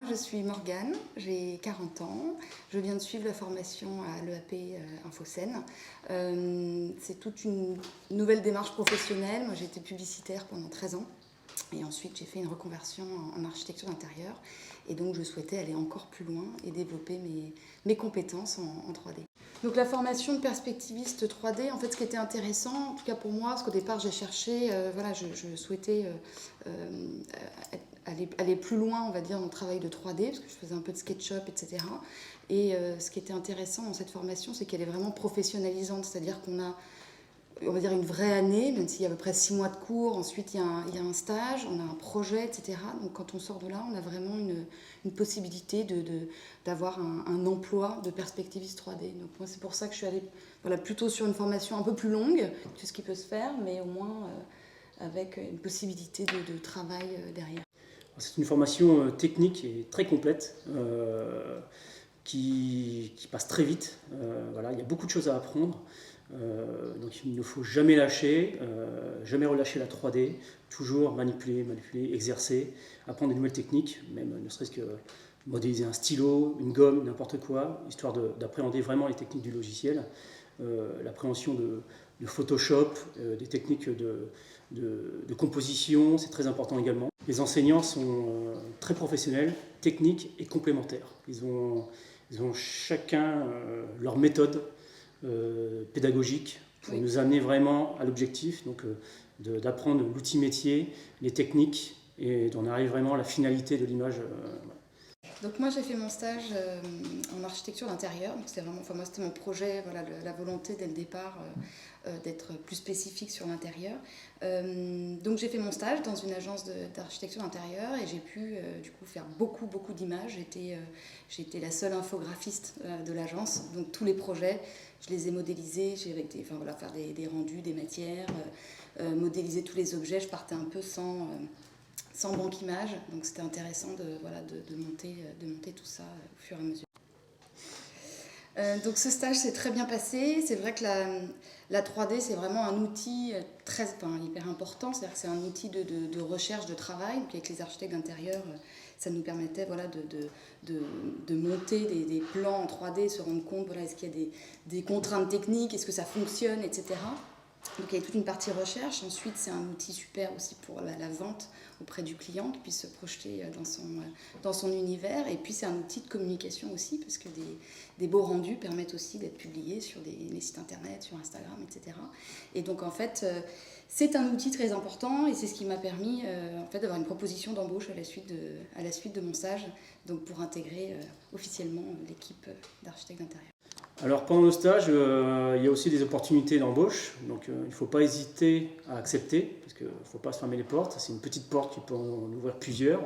Je suis Morgane, j'ai 40 ans, je viens de suivre la formation à l'EAP Infocène. C'est toute une nouvelle démarche professionnelle. Moi j'ai été publicitaire pendant 13 ans et ensuite j'ai fait une reconversion en architecture d'intérieur et donc je souhaitais aller encore plus loin et développer mes compétences en 3D. Donc la formation de perspectiviste 3D, en fait ce qui était intéressant, en tout cas pour moi, parce qu'au départ j'ai cherché, je souhaitais aller plus loin, on va dire, dans le travail de 3D, parce que je faisais un peu de SketchUp, etc. Et ce qui était intéressant dans cette formation, c'est qu'elle est vraiment professionnalisante, c'est-à-dire qu'on a, on va dire, une vraie année, même s'il y a à peu près 6 mois de cours, ensuite il y a un stage, on a un projet, etc. Donc quand on sort de là, on a vraiment une possibilité d'avoir un emploi de perspectiviste 3D. Donc moi c'est pour ça que je suis allée plutôt sur une formation un peu plus longue que ce qui peut se faire, mais au moins avec une possibilité de travail derrière. C'est une formation technique et très complète qui passe très vite. Il y a beaucoup de choses à apprendre. Donc il ne faut jamais lâcher, jamais relâcher la 3D, toujours manipuler, exercer, apprendre des nouvelles techniques, même ne serait-ce que modéliser un stylo, une gomme, n'importe quoi, histoire d'appréhender vraiment les techniques du logiciel, l'appréhension de Photoshop, des techniques de composition, c'est très important également. Les enseignants sont très professionnels, techniques et complémentaires. Ils ont chacun leur méthode pédagogique pour nous amener vraiment à l'objectif, donc d'apprendre l'outil métier, les techniques, et d'en arriver vraiment à la finalité de l'image. Donc moi j'ai fait mon stage en architecture d'intérieur, donc c'était vraiment, moi c'était mon projet, la volonté dès le départ d'être plus spécifique sur l'intérieur. Donc j'ai fait mon stage dans une agence d'architecture d'intérieur et j'ai pu du coup faire beaucoup d'images. J'étais la seule infographiste de l'agence, donc tous les projets je les ai modélisés, faire des rendus, des matières, modéliser tous les objets. Je partais un peu sans banque image, donc c'était intéressant de monter tout ça au fur et à mesure. Donc ce stage s'est très bien passé. C'est vrai que la 3D c'est vraiment un outil hyper important, c'est-à-dire que c'est un outil de recherche, de travail. Donc avec les architectes d'intérieur, ça nous permettait de monter des plans en 3D, se rendre compte est-ce qu'il y a des contraintes techniques, est-ce que ça fonctionne, etc. Donc il y a toute une partie recherche. Ensuite, c'est un outil super aussi pour la vente auprès du client, qui puisse se projeter dans son univers. Et puis c'est un outil de communication aussi, parce que des beaux rendus permettent aussi d'être publiés sur les sites internet, sur Instagram, etc. Et donc en fait, c'est un outil très important et c'est ce qui m'a permis d'avoir une proposition d'embauche à la suite de mon stage, donc pour intégrer officiellement l'équipe d'architectes d'intérieur. Alors pendant le stage, il y a aussi des opportunités d'embauche, donc il ne faut pas hésiter à accepter, parce qu'il ne faut pas se fermer les portes, c'est une petite porte qui peut en ouvrir plusieurs,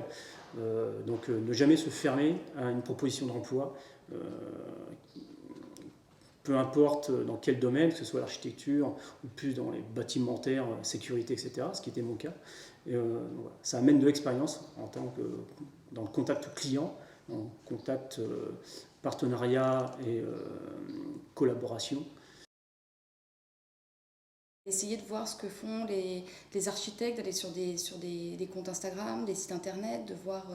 donc ne jamais se fermer à une proposition d'emploi, peu importe dans quel domaine, que ce soit l'architecture ou plus dans les bâtimentaires, sécurité, etc., ce qui était mon cas. Et, ça amène de l'expérience dans le contact client, en contact partenariat et collaboration. Essayer de voir ce que font les architectes, d'aller sur des comptes Instagram, des sites internet, de voir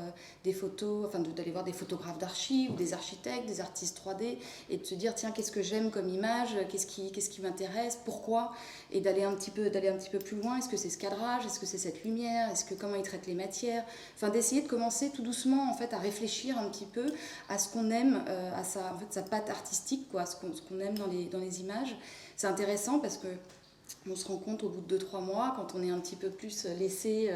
des photos, d'aller voir des photographes d'archi ou des architectes, des artistes 3D, et de se dire tiens, qu'est-ce que j'aime comme image, qu'est-ce qui m'intéresse, pourquoi, et d'aller un petit peu plus loin. Est-ce que c'est ce cadrage, est-ce que c'est cette lumière, comment ils traitent les matières, d'essayer de commencer tout doucement en fait à réfléchir un petit peu à ce qu'on aime, à sa patte artistique, ce qu'on aime dans les images. C'est intéressant parce que on se rend compte au bout de 2-3 mois, quand on est un petit peu plus laissé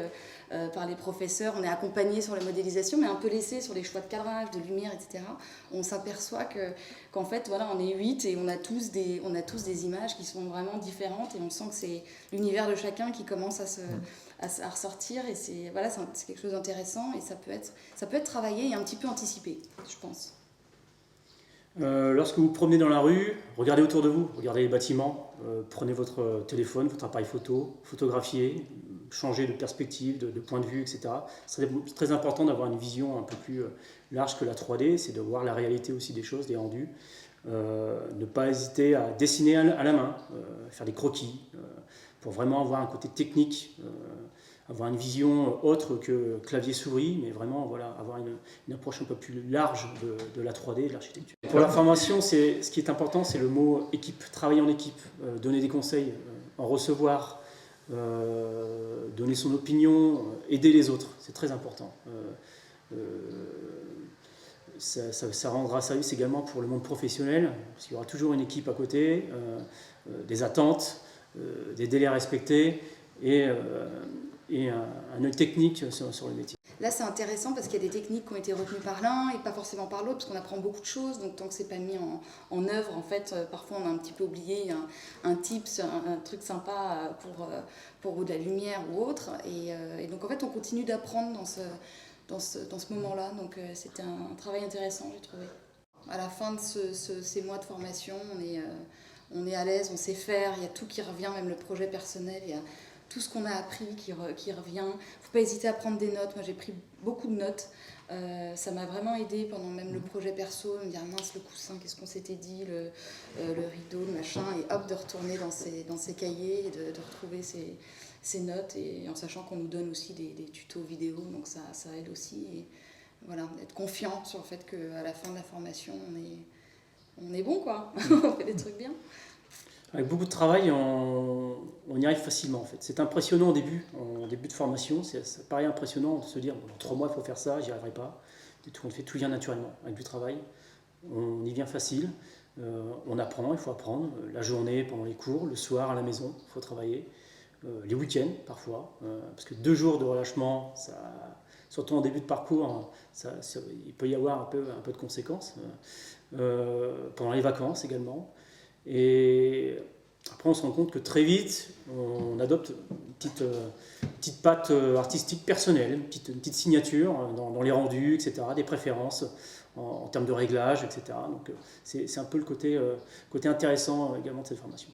par les professeurs, on est accompagné sur la modélisation, mais un peu laissé sur les choix de cadrage, de lumière, etc. On s'aperçoit qu'en fait, on est 8 et on a tous des images qui sont vraiment différentes et on sent que c'est l'univers de chacun qui commence à ressortir et c'est quelque chose d'intéressant et ça peut être travaillé et un petit peu anticipé, je pense. Lorsque vous promenez dans la rue, regardez autour de vous, regardez les bâtiments, prenez votre téléphone, votre appareil photo, photographiez, changez de perspective, de point de vue, etc. C'est très important d'avoir une vision un peu plus large que la 3D, c'est de voir la réalité aussi des choses, des rendus. Ne pas hésiter à dessiner à la main, faire des croquis, pour vraiment avoir un côté technique, avoir une vision autre que clavier-souris, mais vraiment voilà, avoir une approche un peu plus large de la 3D, de l'architecture. Pour la formation, ce qui est important, c'est le mot équipe, travailler en équipe, donner des conseils, en recevoir, donner son opinion, aider les autres, c'est très important. Ça rendra service également pour le monde professionnel, parce qu'il y aura toujours une équipe à côté, des attentes, des délais à respecter et un œil technique sur le métier. Là, c'est intéressant parce qu'il y a des techniques qui ont été retenues par l'un et pas forcément par l'autre, parce qu'on apprend beaucoup de choses. Donc, tant que c'est pas mis en œuvre, en fait, parfois on a un petit peu oublié un tips, un truc sympa pour de la lumière ou autre. Et donc, en fait, on continue d'apprendre dans ce moment-là. Donc, c'était un travail intéressant, j'ai trouvé. À la fin de ces mois de formation, on est à l'aise, on sait faire, il y a tout qui revient, même le projet personnel, il y a tout ce qu'on a appris qui revient. Il ne faut pas hésiter à prendre des notes. Moi, j'ai pris beaucoup de notes. Ça m'a vraiment aidé pendant même le projet perso, de me dire mince, le coussin, qu'est-ce qu'on s'était dit, le rideau, le machin, et hop, de retourner dans ces cahiers, et de retrouver ces notes, et en sachant qu'on nous donne aussi des tutos vidéo, donc ça aide aussi. Et voilà, être confiant sur le fait qu'à la fin de la formation, on est bon, quoi. On fait des trucs bien. Avec beaucoup de travail, on y arrive facilement en fait. C'est impressionnant en début de formation, ça paraît impressionnant de se dire dans 3 mois il faut faire ça, j'y arriverai pas. Tout vient naturellement. Avec du travail, on y vient facile, on apprend, il faut apprendre. La journée, pendant les cours, le soir à la maison, il faut travailler. Les week-ends parfois, parce que 2 jours de relâchement, surtout en début de parcours, il peut y avoir un peu de conséquences. Pendant les vacances également. Et après, on se rend compte que très vite, on adopte une petite patte artistique personnelle, une petite signature dans les rendus, etc., des préférences en termes de réglage, etc. Donc, c'est un peu le côté intéressant également de cette formation.